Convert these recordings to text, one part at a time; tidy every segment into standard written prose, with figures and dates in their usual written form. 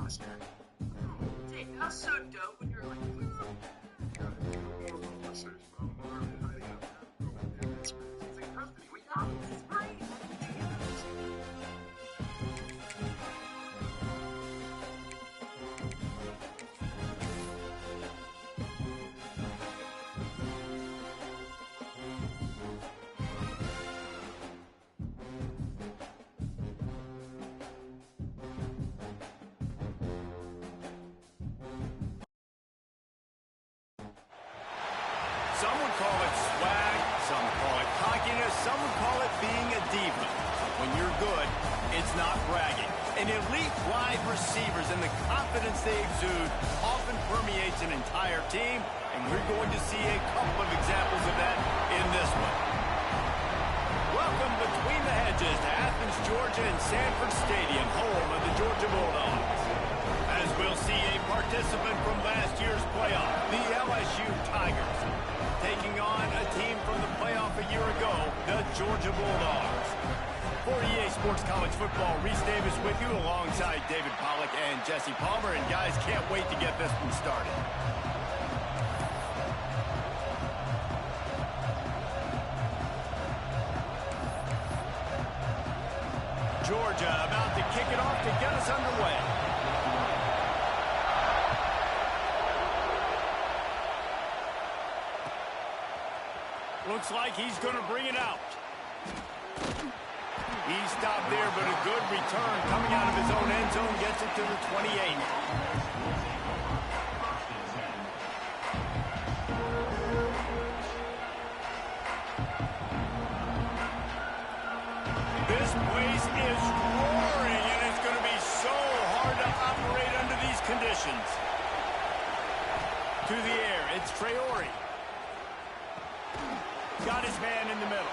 Dude, that's so dope when you're like, it's like perfect. We got it. It's great. Some would call it swag, some call it cockiness, some would call it being a diva. When you're good, it's not bragging. An elite wide receivers and the confidence they exude often permeates an entire team, and we're going to see a couple of examples of that in this one. Welcome between the hedges to Athens, Georgia and Sanford Stadium, home of the Georgia Bulldogs. As we'll see a participant from last year's playoff, the LSU Tigers, taking on a team from the playoff a year ago, the Georgia Bulldogs. For EA Sports College Football, Reese Davis with you alongside David Pollack and Jesse Palmer. And guys, can't wait to get this one started. Georgia about to kick it off to get us underway. Looks like he's going to bring it out. He stopped there, but a good return coming out of his own end zone gets it to the 28. This place is roaring, and it's going to be so hard to operate under these conditions. To the air, it's Traore. Got his man in the middle.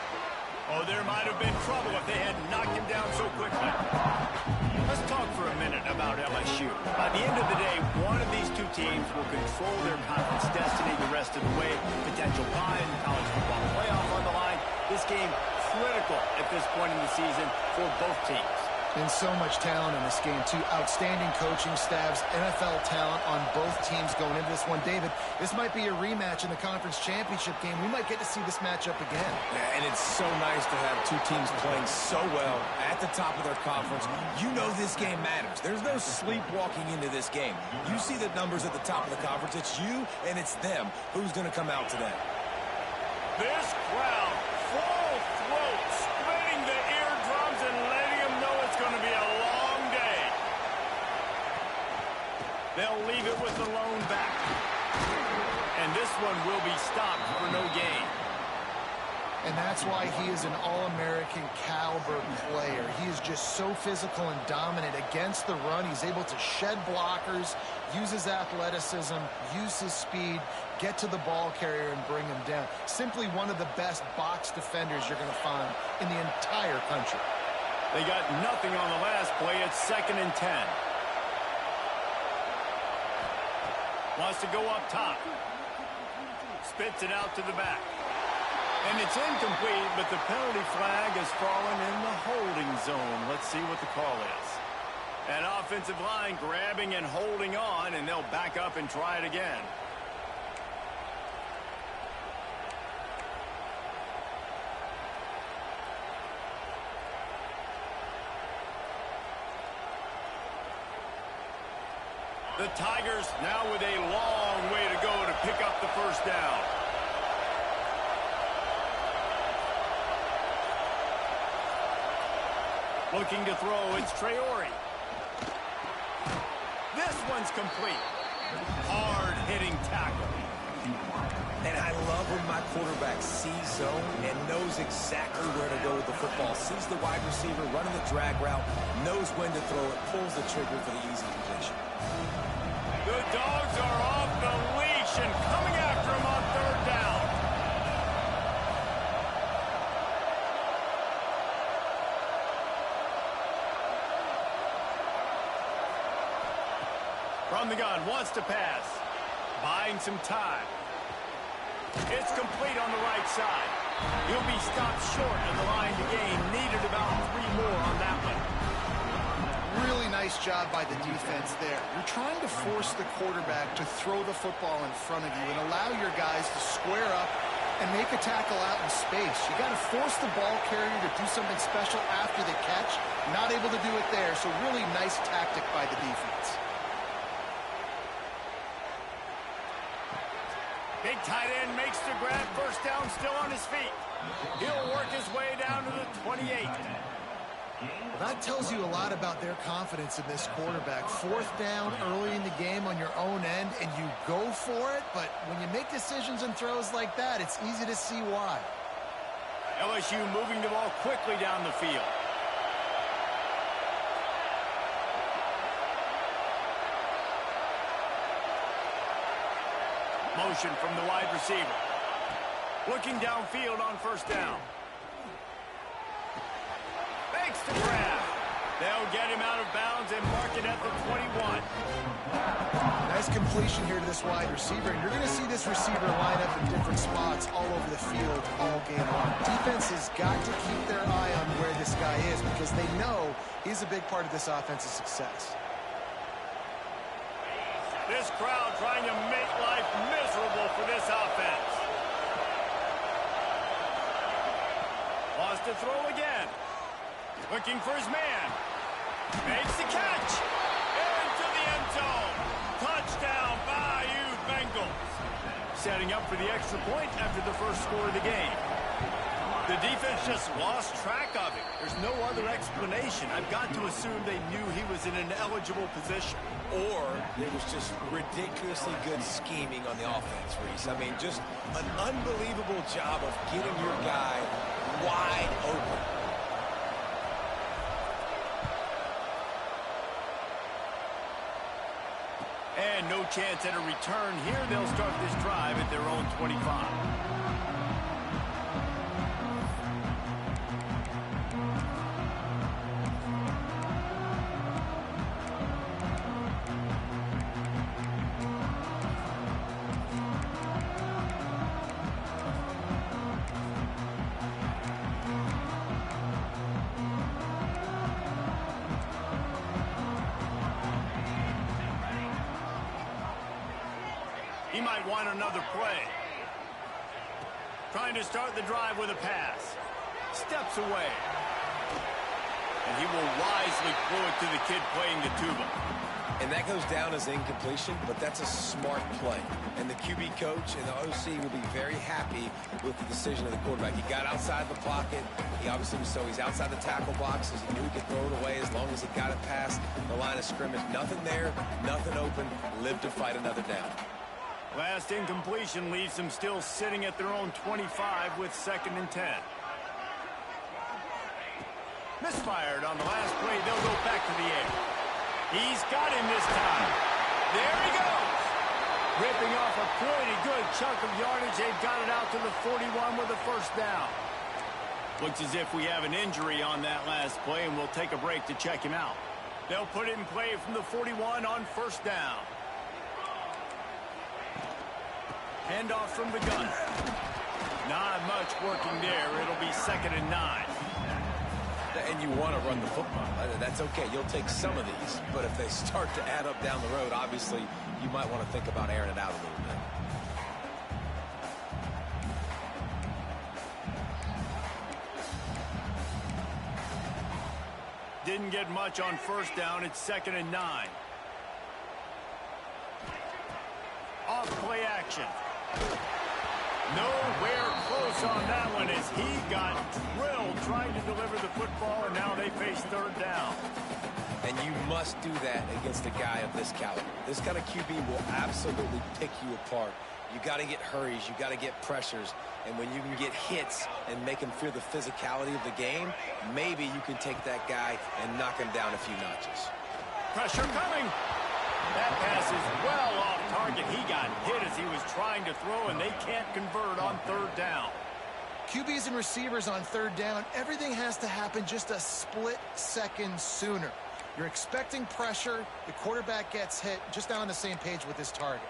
Oh, there might have been trouble if they had knocked him down so quickly. Let's talk for a minute about LSU. By the end of the day, one of these two teams will control their conference destiny the rest of the way. Potential bye in the college football playoff on the line. This game critical at this point in the season for both teams. And so much talent in this game, too. Outstanding coaching staffs, NFL talent on both teams going into this one. David, this might be a rematch in the conference championship game. We might get to see this matchup again. Yeah, and it's so nice to have two teams playing so well at the top of their conference. You know this game matters. There's no sleepwalking into this game. You see the numbers at the top of the conference. It's you and it's them. Who's going to come out today? This crowd, full throat, splitting the eardrums and letting them know it's going to be a long day. They'll leave it with the lone back. And this one will be stopped for no gain. And that's why he is an All-American caliber player. He is just so physical and dominant against the run. He's able to shed blockers, use his athleticism, use his speed, get to the ball carrier and bring him down. Simply one of the best box defenders you're going to find in the entire country. They got nothing on the last play. It's 2nd and 10. Wants to go up top. Spits it out to the back. And it's incomplete, but the penalty flag has fallen in the holding zone. Let's see what the call is. An offensive line grabbing and holding on, and they'll back up and try it again. The Tigers now with a long way to go to pick up the first down. Looking to throw, it's Traore. This one's complete. Hard-hitting tackle. And I love when my quarterback sees zone and knows exactly where to go with the football. Sees the wide receiver running the drag route, knows when to throw it, pulls the trigger for the easy completion. The Dogs are off the leash and coming after him on 3rd down. From the gun, wants to pass. Buying some time. It's complete on the right side. He'll be stopped short of the line to gain. Needed about 3 more on that one. really nice job by the defense there. You're trying to force the quarterback to throw the football in front of you and allow your guys to square up and make a tackle out in space. You got to force the ball carrier to do something special after the catch. Not able to do it there, so really nice tactic by the defense. Big tight end makes the grab, first down, still on his feet. He'll work his way down to the 28. Well, that tells you a lot about their confidence in this quarterback. Fourth down early in the game on your own end, and you go for it, but when you make decisions and throws like that, it's easy to see why. LSU moving the ball quickly down the field. Motion from the wide receiver. Looking downfield on first down. Makes the grab. They'll get him out of bounds and mark it at the 21. Nice completion here to this wide receiver, and you're going to see this receiver line up in different spots all over the field all game long. Defense has got to keep their eye on where this guy is because they know he's a big part of this offense's success. This crowd trying to make life miserable for this offense. Wants to throw again. Looking for his man. Makes the catch. Into the end zone. Touchdown, Bayou Bengals. Setting up for the extra point after the first score of the game. The defense just lost track of it. There's no other explanation. I've got to assume they knew he was in an eligible position. Or it was just ridiculously good scheming on the offense, Reese. I mean, just an unbelievable job of getting your guy wide open. And no chance at a return here. They'll start this drive at their own 25. He might want another play. Trying to start the drive with a pass. Steps away. And he will wisely throw it to the kid playing the tuba. And that goes down as incompletion, but that's a smart play. And the QB coach and the OC will be very happy with the decision of the quarterback. He got outside the pocket. He obviously was he's outside the tackle boxes. He knew he could throw it away as long as he got it past the line of scrimmage. Nothing there, nothing open. Live to fight another down. Last incompletion leaves them still sitting at their own 25 with 2nd and 10. Misfired on the last play. They'll go back to the air. He's got him this time. There he goes. Ripping off a pretty good chunk of yardage. They've got it out to the 41 with a first down. Looks as if we have an injury on that last play, and we'll take a break to check him out. They'll put it in play from the 41 on first down. Handoff from the gun. Not much working there. It'll be 2nd and 9. And you want to run the football. That's okay. You'll take some of these. But if they start to add up down the road, obviously, you might want to think about airing it out a little bit. Didn't get much on first down. It's 2nd and 9. Off play action. Nowhere close on that one as he got drilled trying to deliver the football, and now they face 3rd down. And you must do that against a guy of this caliber. This kind of QB will absolutely pick you apart. You got to get hurries. You got to get pressures. And when you can get hits and make him feel the physicality of the game, maybe you can take that guy and knock him down a few notches. Pressure coming. That pass is well off target. He got hit as he was trying to throw, and they can't convert on 3rd down. QBs and receivers on 3rd down, everything has to happen just a split second sooner. You're expecting pressure. The quarterback gets hit. Just not on the same page with his target.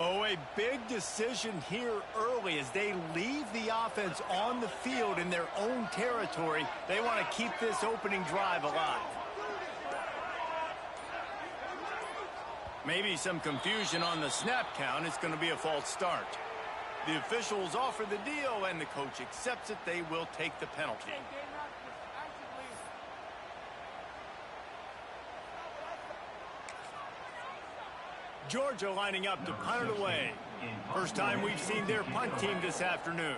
Oh, a big decision here early as they leave the offense on the field in their own territory. They want to keep this opening drive alive. Maybe some confusion on the snap count. It's going to be a false start. The officials offer the deal, and the coach accepts it. They will take the penalty. Georgia lining up to punt it away. First time we've seen their punt team this afternoon.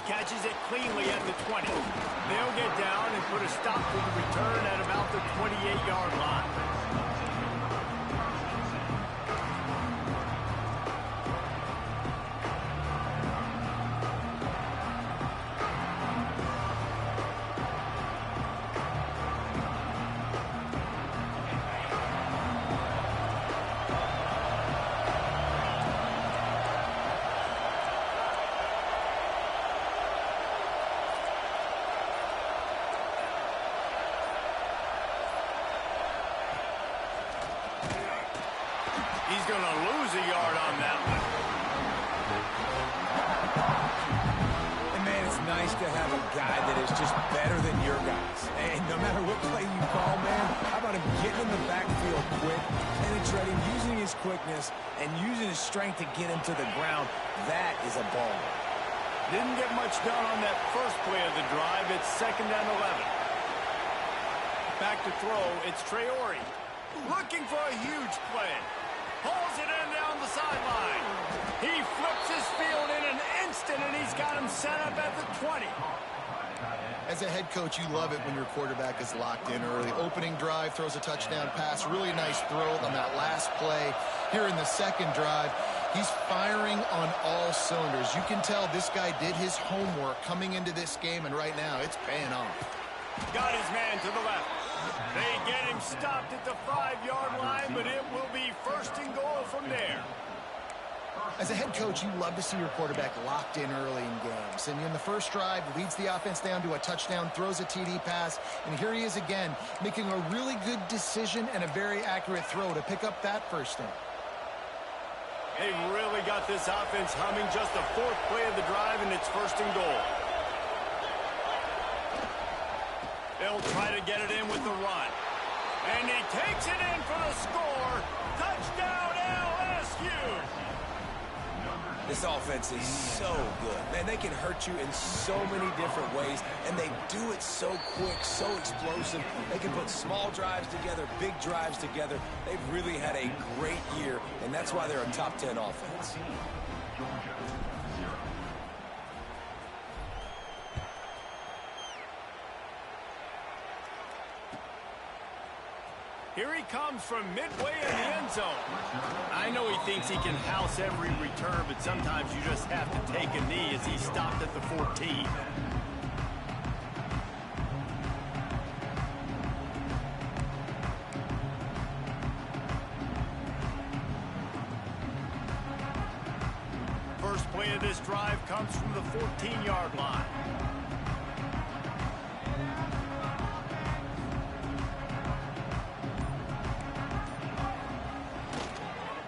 Catches it cleanly at the 20. They'll get down and put a stop to the return at about the 28-yard line. He's going to lose a yard on that one. And, man, it's nice to have a guy that is just better than your guys. And no matter what play you call, man, how about him getting in the backfield quick, penetrating, using his quickness, and using his strength to get him to the ground. That is a ball. Didn't get much done on that first play of the drive. It's 2nd and 11. Back to throw. It's Traore. Looking for a huge play. Pulls it in down the sideline. He flips his field in an instant, and he's got him set up at the 20. As a head coach, you love it when your quarterback is locked in early. Opening drive, throws a touchdown pass. Really nice throw on that last play. Here in the second drive, he's firing on all cylinders. You can tell this guy did his homework coming into this game, and right now it's paying off. Got his man to the left. They get him stopped at the 5-yard line, but it will be 1st and goal from there. As a head coach, you love to see your quarterback locked in early in games. And in the first drive, leads the offense down to a touchdown, throws a TD pass, and here he is again, making a really good decision and a very accurate throw to pick up that first down. They've really got this offense humming. Just the 4th play of the drive, and it's 1st and goal. They'll try to get it in with the run. And he takes it in for the score. Touchdown, LSU! This offense is so good. Man, they can hurt you in so many different ways, and they do it so quick, so explosive. They can put small drives together, big drives together. They've really had a great year, and that's why they're a top 10 offense. Here he comes from midway in the end zone. I know he thinks he can house every return, but sometimes you just have to take a knee as he stopped at the 14. First play of this drive comes from the 14-yard line.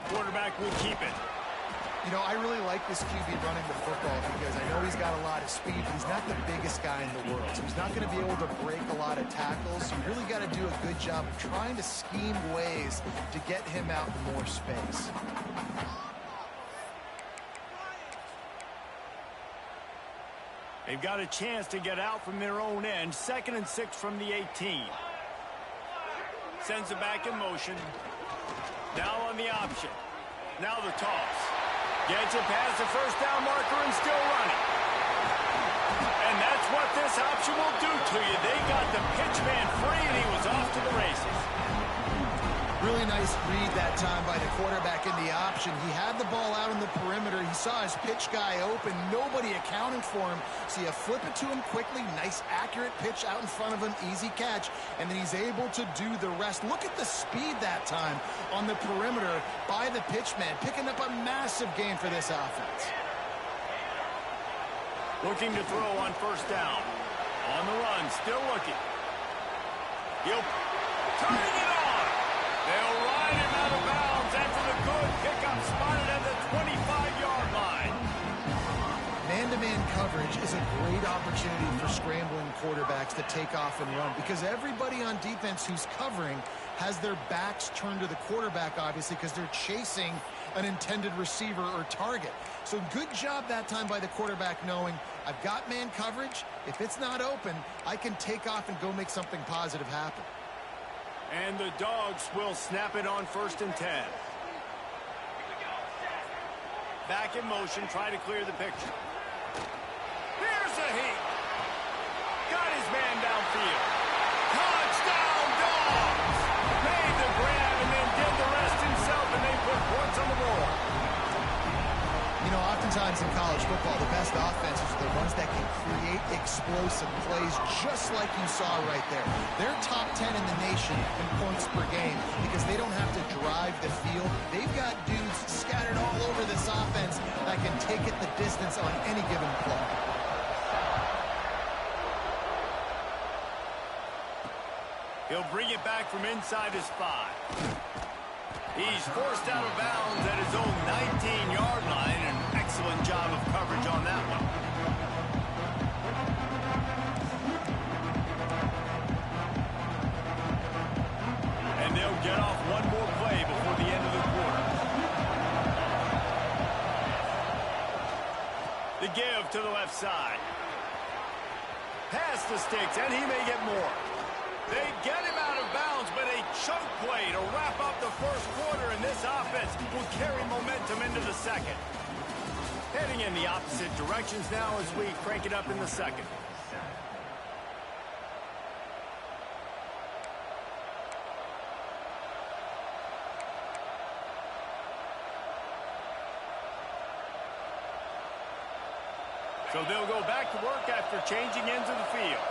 Quarterback will keep it. You know, I really like this QB running the football because I know he's got a lot of speed, but he's not the biggest guy in the world. So he's not going to be able to break a lot of tackles. So you really got to do a good job of trying to scheme ways to get him out in more space. They've got a chance to get out from their own end. 2nd and 6 from the 18. Sends it back in motion. Now on the option. Now the toss. Gets it past the first down marker and still running. And that's what this option will do to you. They got the pitch man free, and he was off to the races. Really nice read that time by the quarterback in the option. He had the ball out on the perimeter. He saw his pitch guy open. Nobody accounting for him. So you flip it to him quickly. Nice, accurate pitch out in front of him. Easy catch. And then he's able to do the rest. Look at the speed that time on the perimeter by the pitch man. Picking up a massive gain for this offense. Looking to throw on 1st down. On the run, still looking. He'll turning it on. They'll ride him out of bounds after the good pickup spotted at the 25-yard line. Man-to-man coverage is a great opportunity for scrambling quarterbacks to take off and run because everybody on defense who's covering has their backs turned to the quarterback, obviously, because they're chasing an intended receiver or target. So good job that time by the quarterback knowing I've got man coverage. If it's not open, I can take off and go make something positive happen. And the Dogs will snap it on 1st and 10. Back in motion, try to clear the picture. Here's a heat. Got his man downfield. Touchdown, Dogs! Made the grab and then did the rest himself, and they put points on the board. You know, oftentimes in college football, the best offenses are the ones that can create explosive plays just like you saw right there. They're top 10 in the nation in points per game because they don't have to drive the field. They've got dudes scattered all over this offense that can take it the distance on any given play. He'll bring it back from inside his 5. He's forced out of bounds at his own 19-yard line. An excellent job of coverage on that one. And they'll get off one more play before the end of the quarter. The give to the left side. Pass the sticks, and he may get more. They get him out of bounds, but a choke play to wrap up the first quarter, and this offense will carry momentum into the second. Heading in the opposite directions now as we crank it up in the second. So they'll go back to work after changing ends of the field.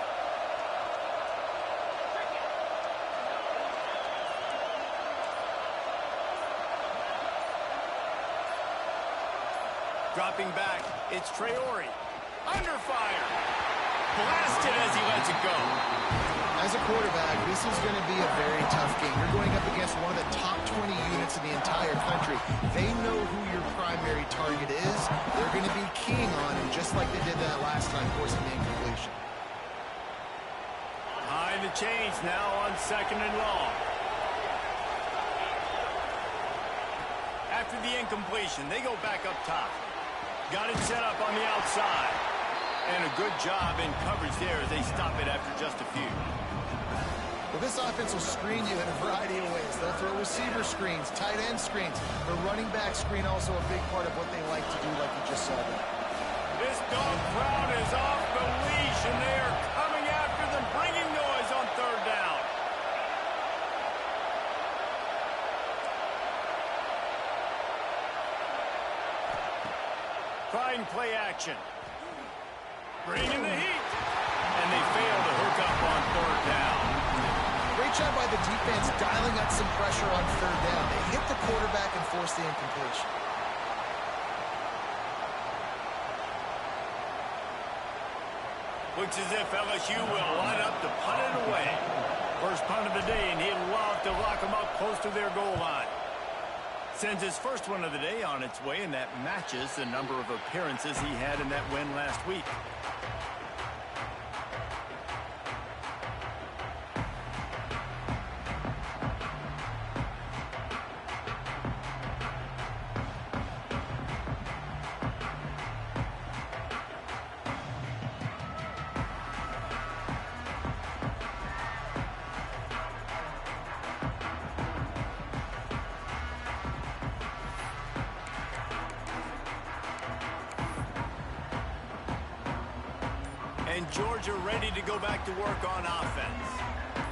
Dropping back, it's Traore. Under fire. Blasted as he lets it go. As a quarterback, this is going to be a very tough game. You're going up against one of the top 20 units in the entire country. They know who your primary target is. They're going to be keying on him, just like they did that last time, forcing the incompletion. Behind the chains now on 2nd and long. After the incompletion, they go back up top. Got it set up on the outside. And a good job in coverage there as they stop it after just a few. Well, this offense will screen you in a variety of ways. They'll throw receiver screens, tight end screens. The running back screen also a big part of what they like to do, like you just saw there. This dog crowd is off the leash, and they are coming after them, bringing noise on 3rd down. Trying play action. Bringing the heat. And they fail to hook up on 3rd down. Great job by the defense dialing up some pressure on 3rd down. They hit the quarterback and force the incompletion. Looks as if LSU will line up to punt it away. First punt of the day, and he'd love to lock them up close to their goal line. Sends his first one of the day on its way, and that matches the number of appearances he had in that win last week. And Georgia ready to go back to work on offense.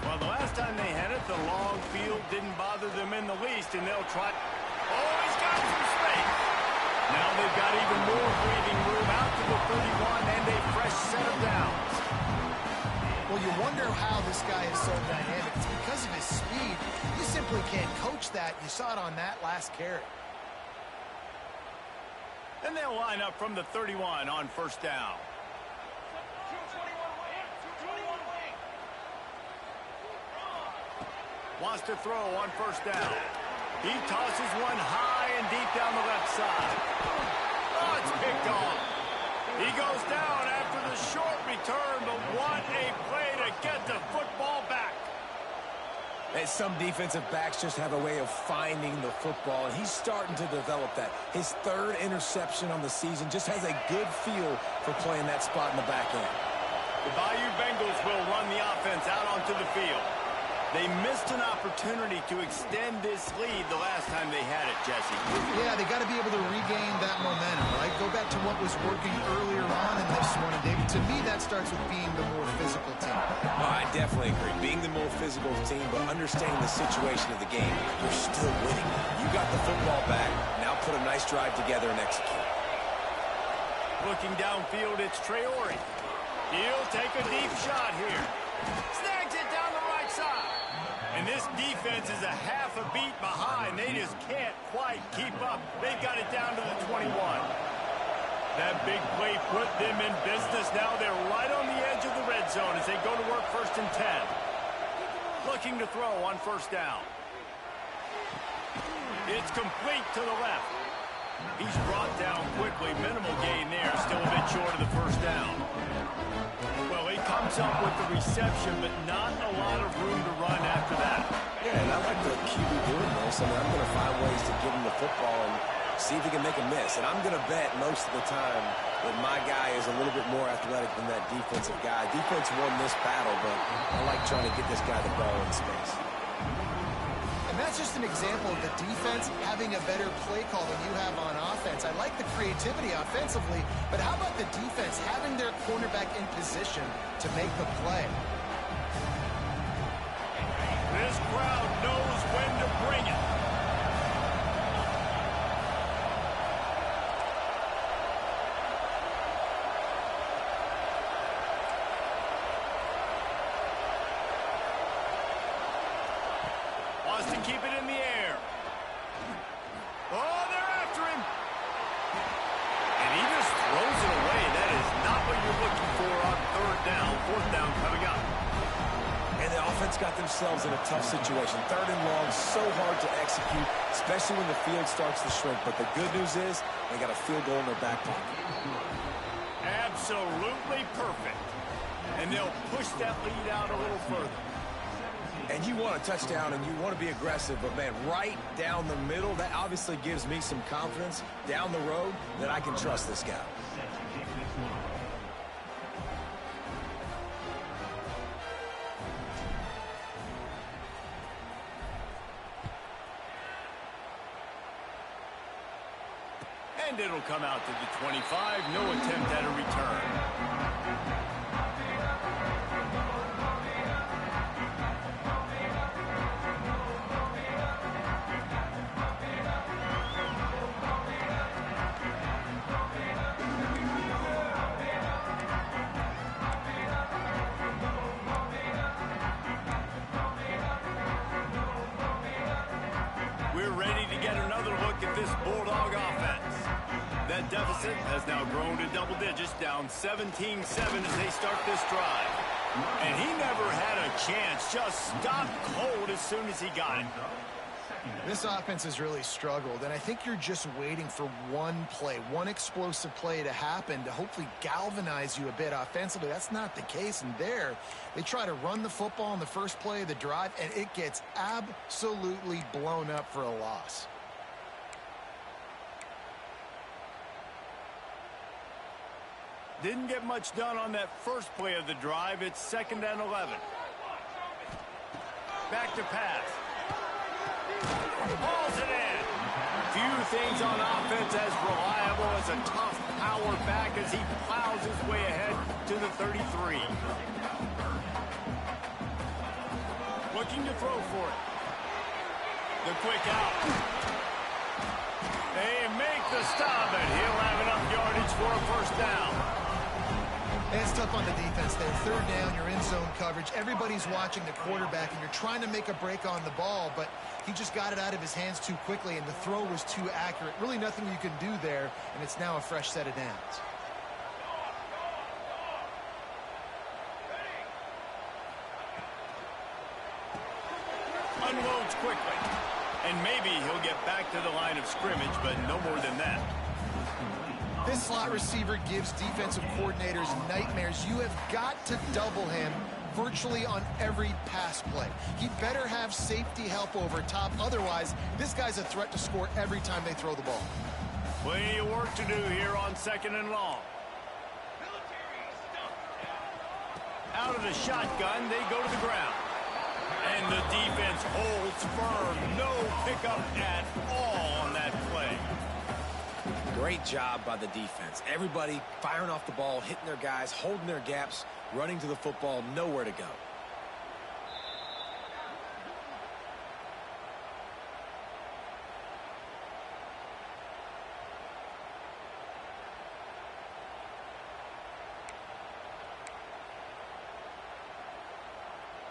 Well, the last time they had it, the long field didn't bother them in the least, and they'll try. Oh, he's got some space. Now they've got even more breathing room out to the 31 and a fresh set of downs. Well, you wonder how this guy is so dynamic. It's because of his speed. You simply can't coach that. You saw it on that last carry. And they'll line up from the 31 on 1st down. Wants to throw on first down. He tosses one high and deep down the left side. Oh, it's picked off. He goes down after the short return, but what a play to get the football back. And some defensive backs just have a way of finding the football, and he's starting to develop that. His third interception on the season just has a good feel for playing that spot in the back end. The Bayou Bengals will run the offense out onto the field. They missed an opportunity to extend this lead the last time they had it, Jesse. Yeah, they got to be able to regain that momentum, right? Go back to what was working earlier on in this one. And David, to me, that starts with being the more physical team. Oh, I definitely agree. Being the more physical team, but understanding the situation of the game, you're still winning. You got the football back. Now put a nice drive together and execute. Looking downfield, it's Traore. He'll take a deep shot here. Snags it down the right side. And this defense is a half a beat behind. They just can't quite keep up. They've got it down to the 21. That big play put them in business. Now they're right on the edge of the red zone as they go to work 1st and 10. Looking to throw on first down. It's complete to the left. He's brought down quickly. Minimal gain there. Still a bit short of the first down. Well, he comes up with the reception, but not a lot of room to run after that. Yeah, and I like the QB doing this. I mean, I'm going to find ways to give him the football and see if he can make a miss. And I'm going to bet most of the time that my guy is a little bit more athletic than that defensive guy. Defense won this battle, but I like trying to get this guy the ball in space. And that's just an example of the defense having a better play call than you have on offense. I like the creativity offensively, but how about the defense having their cornerback in position to make the play? This crowd knows when to bring it. To keep it in the air. Oh, they're after him. And he just throws it away. That is not what you're looking for on 3rd down. 4th down coming up. And the offense got themselves in a tough situation. 3rd and long, so hard to execute, especially when the field starts to shrink. But the good news is they got a field goal in their back pocket. Absolutely perfect. And they'll push that lead out a little further. And you want a touchdown and you want to be aggressive, but man, right down the middle, that obviously gives me some confidence down the road that I can trust this guy. And it'll come out to the 25. No attempt at a return. That deficit has now grown to double digits, down 17-7 as they start this drive. And he never had a chance, just stopped cold as soon as he got it. This offense has really struggled, and I think you're just waiting for one play, one explosive play to happen to hopefully galvanize you a bit offensively. That's not the case, and there they try to run the football on the first play of the drive, and it gets absolutely blown up for a loss. Didn't get much done on that first play of the drive. It's 2nd and 11. Back to pass. Hauls it in. Few things on offense as reliable as a tough power back as he plows his way ahead to the 33. Looking to throw for it. The quick out. They make the stop, and he'll have enough yardage for a first down. It's tough on the defense there. 3rd down, you're in zone coverage. Everybody's watching the quarterback, and you're trying to make a break on the ball, but he just got it out of his hands too quickly, and the throw was too accurate. Really nothing you can do there, and it's now a fresh set of downs. unloads quickly. And maybe he'll get back to the line of scrimmage, but no more than that. This slot receiver gives defensive coordinators nightmares. You have got to double him virtually on every pass play. He better have safety help over top. Otherwise, this guy's a threat to score every time they throw the ball. Plenty of work to do here on 2nd and long. Out of the shotgun, they go to the ground. And the defense holds firm. No pickup at all on that play. Great job by the defense. Everybody firing off the ball, hitting their guys, holding their gaps, running to the football, nowhere to go.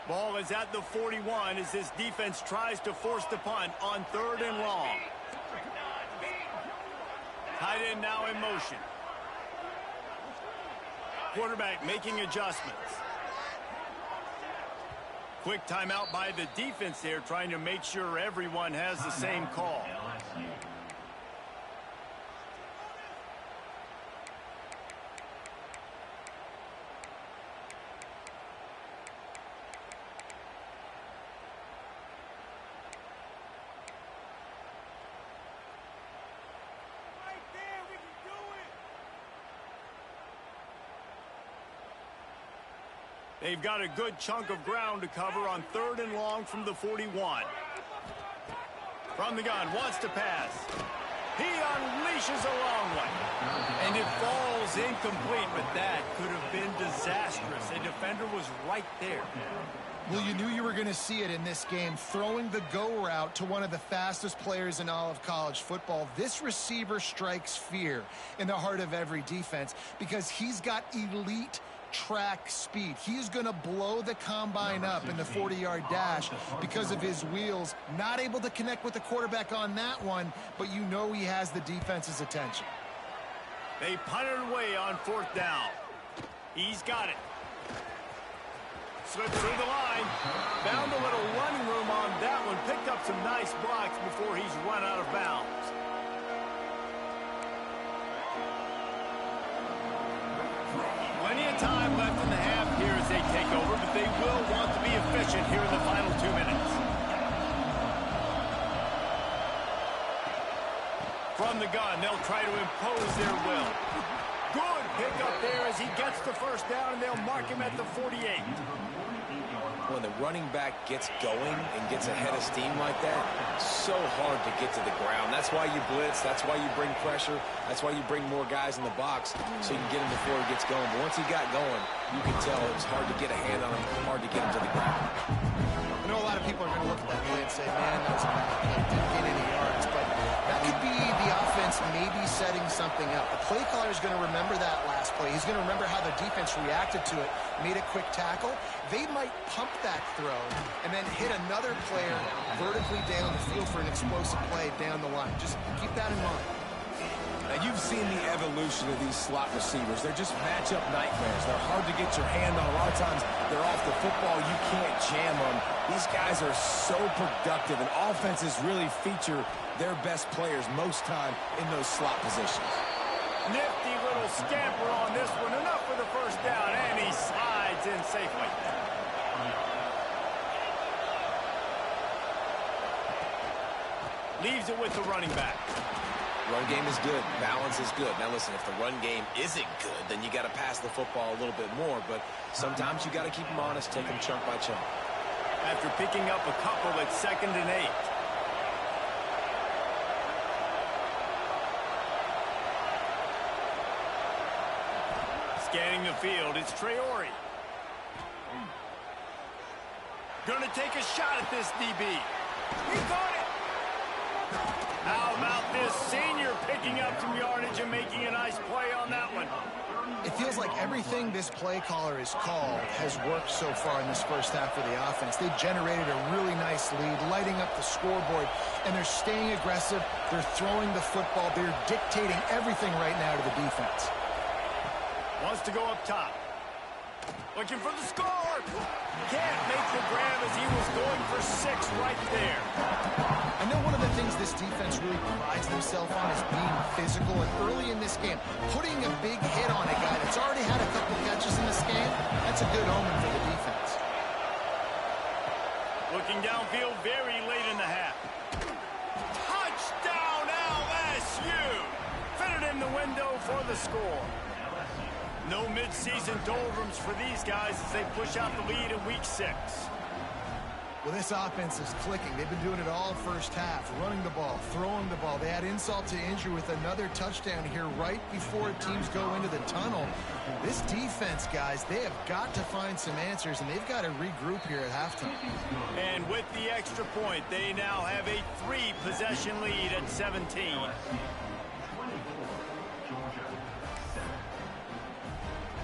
Ball is at the 41 as this defense tries to force the punt on 3rd and long. Tight end now in motion. Quarterback making adjustments. Quick timeout by the defense there, trying to make sure everyone has the same call. They've got a good chunk of ground to cover on 3rd and long from the 41. From the gun, wants to pass. He unleashes a long one. And it falls incomplete, but that could have been disastrous. A defender was right there. Well, you knew you were going to see it in this game. Throwing the go route to one of the fastest players in all of college football. This receiver strikes fear in the heart of every defense because he's got elite track speed. He's going to blow the combine up in the 40-yard dash because of his wheels. Not able to connect with the quarterback on that one, but you know he has the defense's attention. They punted away on 4th down. He's got it. Slipped through the line. Found a little running room on that one. Picked up some nice blocks before he's run out of bounds. Plenty of time left in the half here as they take over, but they will want to be efficient here in the final 2 minutes. From the gun, they'll try to impose their will. Good pickup there as he gets the 1st down, and they'll mark him at the 48. When the running back gets going and gets ahead of steam like that, so hard to get to the ground. That's why you blitz. That's why you bring pressure. That's why you bring more guys in the box so you can get him before he gets going. But once he got going, you can tell it was hard to get a hand on him, hard to get him to the ground. I know a lot of people are going to look at that play and say, man, that was a bad play. Didn't get any yards. But that could be the offense maybe setting something up. The play caller is going to remember that last play. He's going to remember how the defense reacted to it, made a quick tackle. They might pump that throw and then hit another player vertically down the field for an explosive play down the line. Just keep that in mind. Now, you've seen the evolution of these slot receivers. They're just matchup nightmares. They're hard to get your hand on. A lot of times, they're off the football. You can't jam them. These guys are so productive, and offenses really feature their best players most time in those slot positions. Nifty little scamper on this one. Enough for the 1st down, and he slides in safely. Leaves it with the running back. Run game is good. Balance is good. Now, listen, if the run game isn't good, then you got to pass the football a little bit more. But sometimes you got to keep them honest, take them chunk by chunk. After picking up a couple at 2nd and 8. Scanning the field, it's Traore. Gonna take a shot at this DB. He got it! How about this senior picking up some yardage and making a nice play on that one? It feels like everything this play caller has called has worked so far in this 1st half for the offense. They've generated a really nice lead, lighting up the scoreboard, and they're staying aggressive. They're throwing the football. They're dictating everything right now to the defense. Wants to go up top. Looking for the score. Can't make the grab as he was going for 6 right there. I know one of the things this defense really prides themselves on is being physical, and early in this game, putting a big hit on a guy that's already had a couple catches in this game, that's a good omen for the defense. Looking downfield very late in the half. Touchdown LSU! Fitted in the window for the score. No mid-season doldrums for these guys as they push out the lead in week 6. Well, this offense is clicking. They've been doing it all first half, running the ball, throwing the ball. They had insult to injury with another touchdown here right before teams go into the tunnel. This defense, guys, they have got to find some answers, and they've got to regroup here at halftime. And with the extra point, they now have a 3-possession lead at 17.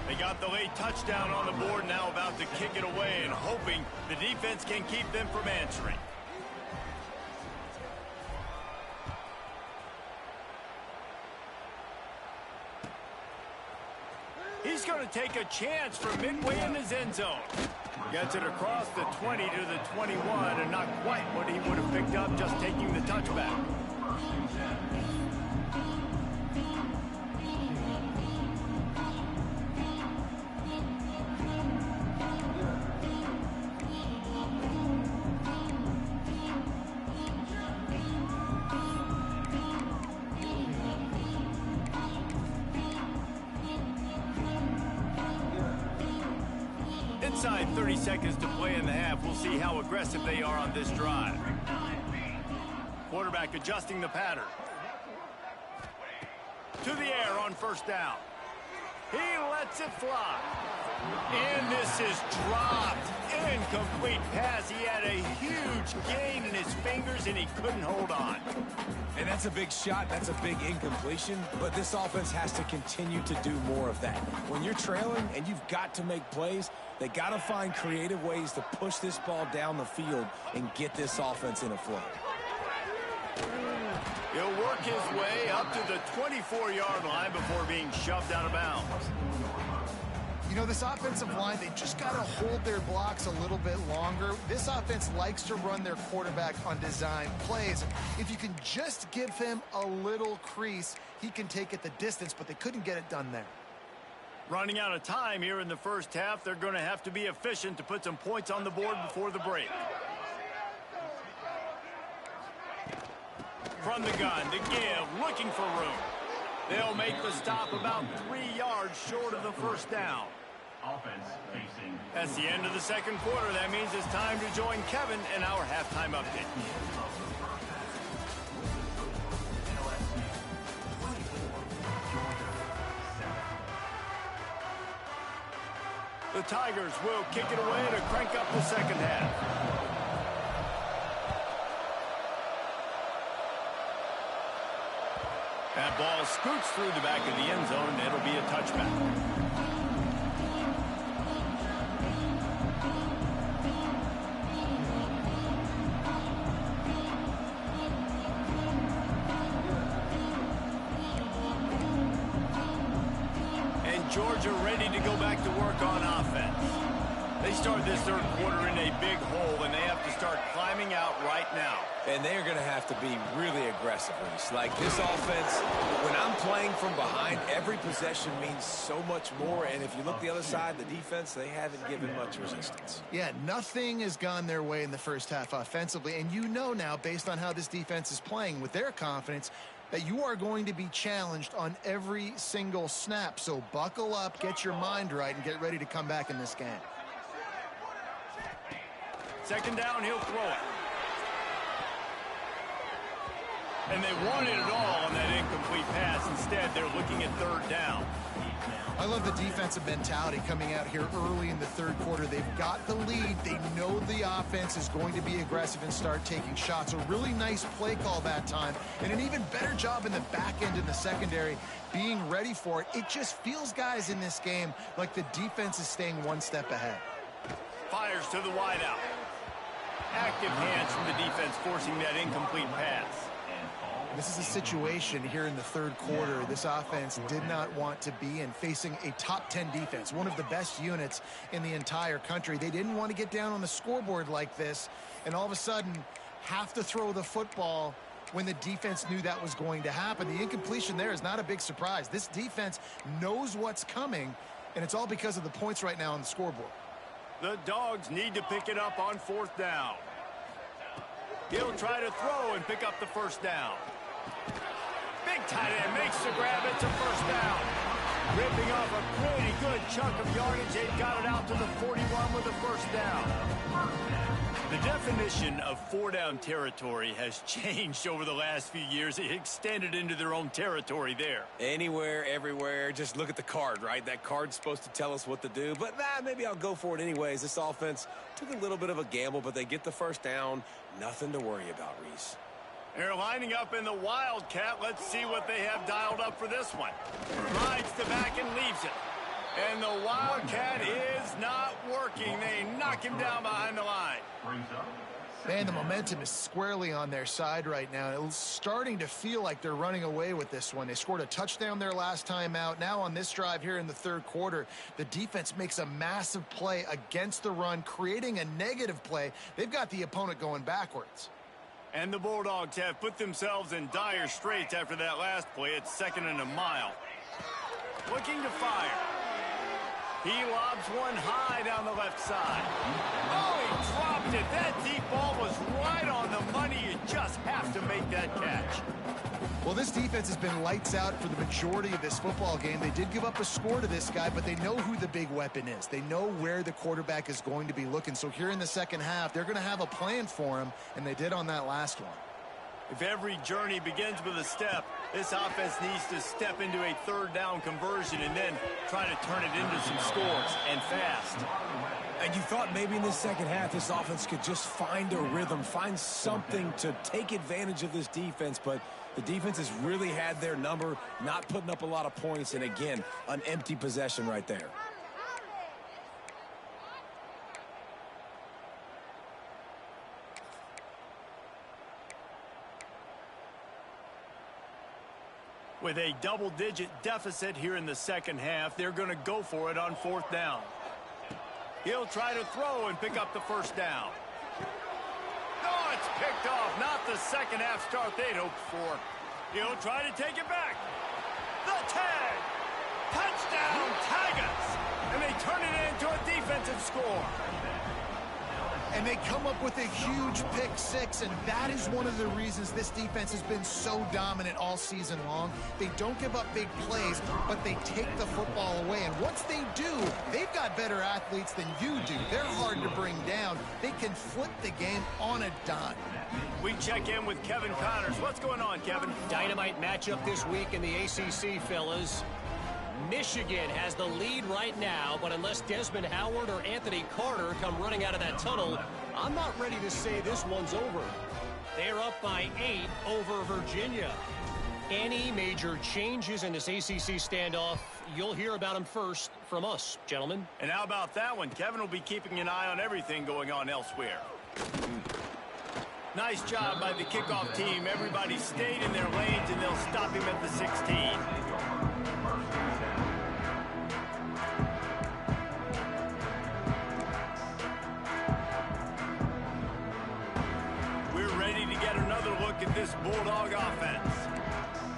They got the late touchdown on the board, now about to kick it away and hoping the defense can keep them from answering. He's going to take a chance from midway in his end zone. Gets it across the 20 to the 21, and not quite what he would have picked up just taking the touchback. Inside 30 seconds to play in the half. We'll see how aggressive they are on this drive. Quarterback adjusting the pattern. To the air on first down. He lets it fly. And this is dropped. Incomplete pass. He had a huge gain in his fingers, and he couldn't hold on. And that's a big shot. That's a big incompletion. But this offense has to continue to do more of that. When you're trailing and you've got to make plays, they got to find creative ways to push this ball down the field and get this offense in a flow. He'll work his way up to the 24-yard line before being shoved out of bounds. You know, this offensive line, they just got to hold their blocks a little bit longer. This offense likes to run their quarterback on design plays. If you can just give him a little crease, he can take it the distance, but they couldn't get it done there. Running out of time here in the first half, they're going to have to be efficient to put some points on the board before the break. From the gun to give, looking for room. They'll make the stop about 3 yards short of the first down. That's the end of the second quarter. That means it's time to join Kevin in our halftime update. The Tigers will kick it away to crank up the second half. That ball scoots through the back of the end zone, and it'll be a touchback. And Georgia ready to go back to work on offense. They start this third quarter in a big hole, and they have to start climbing out right now. And they're going to have to be really aggressive. Like this offense, when I'm playing from behind, every possession means so much more. And if you look the other side, the defense, they haven't given much resistance. Yeah, nothing has gone their way in the first half offensively. And you know now, based on how this defense is playing with their confidence, that you are going to be challenged on every single snap. So buckle up, get your mind right, and get ready to come back in this game. Second down, he'll throw it. And they wanted it all on that incomplete pass. Instead, they're looking at third down. I love the defensive mentality coming out here early in the third quarter. They've got the lead. They know the offense is going to be aggressive and start taking shots. A really nice play call that time, and an even better job in the back end in the secondary being ready for it. It just feels, guys, in this game like the defense is staying one step ahead. Fires to the wideout. Active hands from the defense forcing that incomplete pass. This is a situation here in the third quarter this offense did not want to be in, facing a top 10 defense, one of the best units in the entire country. They didn't want to get down on the scoreboard like this, and all of a sudden have to throw the football when the defense knew that was going to happen. The incompletion there is not a big surprise. This defense knows what's coming, and it's all because of the points right now on the scoreboard. The Dogs need to pick it up on 4th down. He'll try to throw and pick up the first down. Big tight end makes the grab. It's a first down. Ripping off a pretty good chunk of yardage. They've got it out to the 41 with a first down. The definition of 4-down territory has changed over the last few years. It extended into their own territory there. Anywhere, everywhere. Just look at the card, right? That card's supposed to tell us what to do. But maybe I'll go for it anyways. This offense took a little bit of a gamble, but they get the first down. Nothing to worry about, Reese. They're lining up in the Wildcat. Let's see what they have dialed up for this one. Rides the back and leaves it. And the Wildcat is not working. They knock him down behind the line. Man, the momentum is squarely on their side right now. It's starting to feel like they're running away with this one. They scored a touchdown their last time out. Now on this drive here in the third quarter, the defense makes a massive play against the run, creating a negative play. They've got the opponent going backwards. And the Bulldogs have put themselves in dire straits after that last play. It's 2nd and a mile. Looking to fire. He lobs one high down the left side. Oh, he dropped it. That deep ball was right on the money. You just have to make that catch. Well, this defense has been lights out for the majority of this football game. They did give up a score to this guy, but they know who the big weapon is. They know where the quarterback is going to be looking. So here in the second half, they're going to have a plan for him, and they did on that last one. If every journey begins with a step, this offense needs to step into a 3rd down conversion and then try to turn it into some scores, and fast. And you thought maybe in the second half this offense could just find a rhythm, find something to take advantage of this defense, but the defense has really had their number, not putting up a lot of points, and again, an empty possession right there. With a double-digit deficit here in the second half, they're going to go for it on 4th down. He'll try to throw and pick up the first down. Oh, it's picked off. Not the second half start they'd hoped for. He'll try to take it back. The tag. Touchdown, Tigers. And they turn it into a defensive score. And they come up with a huge pick six, and that is one of the reasons this defense has been so dominant all season long. They don't give up big plays, but they take the football away. And once they do, they've got better athletes than you do. They're hard to bring down. They can flip the game on a dime. We check in with Kevin Connors. What's going on, Kevin? Dynamite matchup this week in the ACC, fellas. Michigan has the lead right now, but unless Desmond Howard or Anthony Carter come running out of that tunnel, I'm not ready to say this one's over. They're up by 8 over Virginia. Any major changes in this ACC standoff, you'll hear about them first from us, gentlemen. And how about that one? Kevin will be keeping an eye on everything going on elsewhere. Nice job by the kickoff team. Everybody stayed in their lanes, and they'll stop him at the 16. At this Bulldog offense.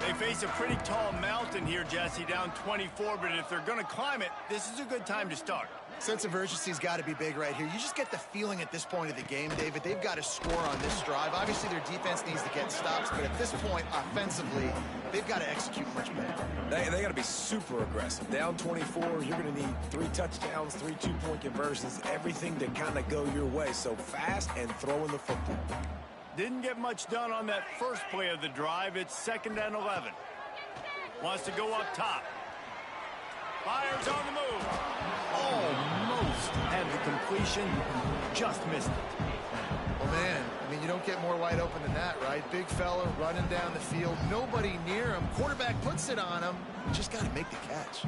They face a pretty tall mountain here, Jesse, down 24, but if they're going to climb it, this is a good time to start. Sense of urgency's got to be big right here. You just get the feeling at this point of the game, David, they've got to score on this drive. Obviously, their defense needs to get stops, but at this point, offensively, they've got to execute much better. They got to be super aggressive. Down 24, you're going to need 3 touchdowns, 3 two-point conversions, everything to kind of go your way. So fast and throwing the football. Didn't get much done on that first play of the drive. It's 2nd and 11. Wants to go up top. Fires on the move. Almost had the completion. Just missed it. Well, man, I mean, you don't get more wide open than that, right? Big fella running down the field. Nobody near him. Quarterback puts it on him. You just got to make the catch.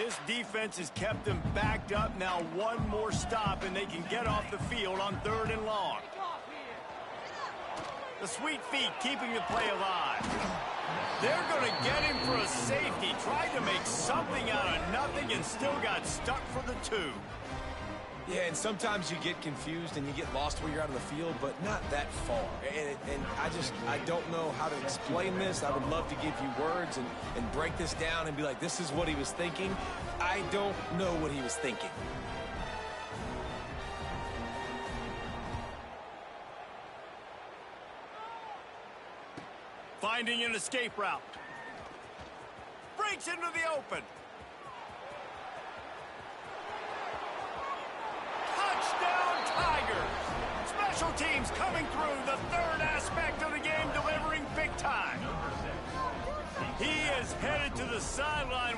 This defense has kept them backed up. Now one more stop, and they can get off the field on 3rd and long. The sweet feet keeping the play alive. They're going to get him for a safety. Tried to make something out of nothing and still got stuck for the 2. Yeah, and sometimes you get confused and you get lost where you're out of the field, but not that far. And I don't know how to explain this. I would love to give you words and break this down and be like, this is what he was thinking. I don't know what he was thinking. Finding an escape route. Breaks into the open. Touchdown, Tigers! Special teams coming through, the 3rd aspect of the game, delivering big time. He is headed to the sideline.